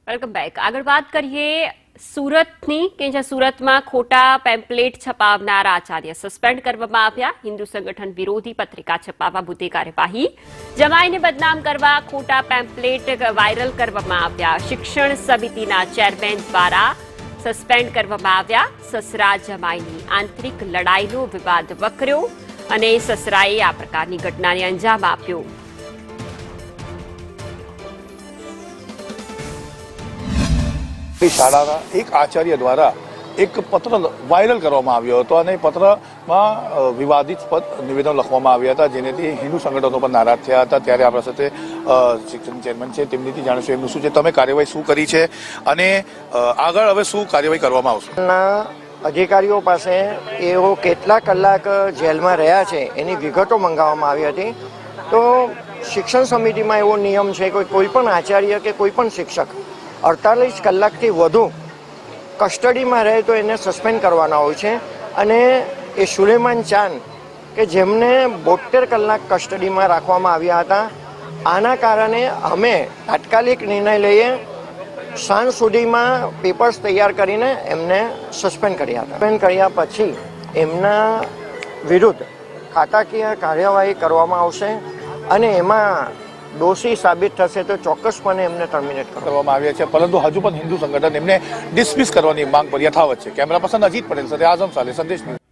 Welcome back. આગળ વાત કરીએ સુરતની કે જ્યાં સુરતમાં ખોટા પેમ્પલેટ છપાવનાર આચાર્ય સસ્પેન્ડ કરવામાં આવ્યા। હિન્દુ સંગઠન વિરોધી પત્રિકા છપાવવા મુદ્દે કાર્યવાહી। જમાઈને બદનામ કરવા ખોટા પેમ્પલેટ વાયરલ કરવામાં આવ્યા। શિક્ષણ સમિતિના ચેરમેન દ્વારા સસ્પેન્ડ કરવામાં આવ્યા। સસરા જમાઈની આંતરિક લડાઈનો વિવાદ વકર્યો અને સસરાએ આ પ્રકારની ઘટનાને અંજામ આપ્યો। શાળાના એક આચાર્ય દ્વારા એક પત્ર વાયરલ કરવામાં આવ્યો હતો અને પત્રમાં વિવાદિત નિવેદન લખવામાં આવ્યા હતા, જેનેથી હિન્દુ સંગઠનો પર નારાજ થયા હતા। ત્યારે આપણા સાથે શિક્ષણ ચેરમેન છે, તેમનીથી જાણીશું એમનું શું છે, તમે કાર્યવાહી શું કરી છે અને આગળ હવે શું કાર્યવાહી કરવામાં આવશે। અધિકારીઓ પાસે એઓ કેટલા કલાક જેલમાં રહ્યા છે એની વિગતો મંગાવવામાં આવી હતી। તો શિક્ષણ સમિતિમાં એવો નિયમ છે કે કોઈ પણ આચાર્ય કે કોઈ પણ શિક્ષક 48 કલાકથી વધુ કસ્ટડીમાં રહે તો એને સસ્પેન્ડ કરવાના હોય છે। અને એ સુલેમાન ચાંદ કે જેમને 72 કલાક કસ્ટડીમાં રાખવામાં આવ્યા હતા, આના કારણે અમે તાત્કાલિક નિર્ણય લઈએ સાંજ સુધીમાં પેપર્સ તૈયાર કરીને એમને સસ્પેન્ડ કર્યા હતા। સસ્પેન્ડ કર્યા પછી એમના વિરુદ્ધ ખાતાકીય કાર્યવાહી કરવામાં આવશે અને એમાં દોષી સાબિત થશે તો ચોક્કસપણે એમને ટર્મિનેટ કરવામાં આવ્યા છે, પરંતુ હજુ પણ હિન્દુ સંગઠન એમને ડિસમિસ કરવાની માંગ પર યથાવત છે। કેમેરા પર્સન અજીત પટેલ સાથે આઝમ સાલે, સંદેશ ન્યૂઝ।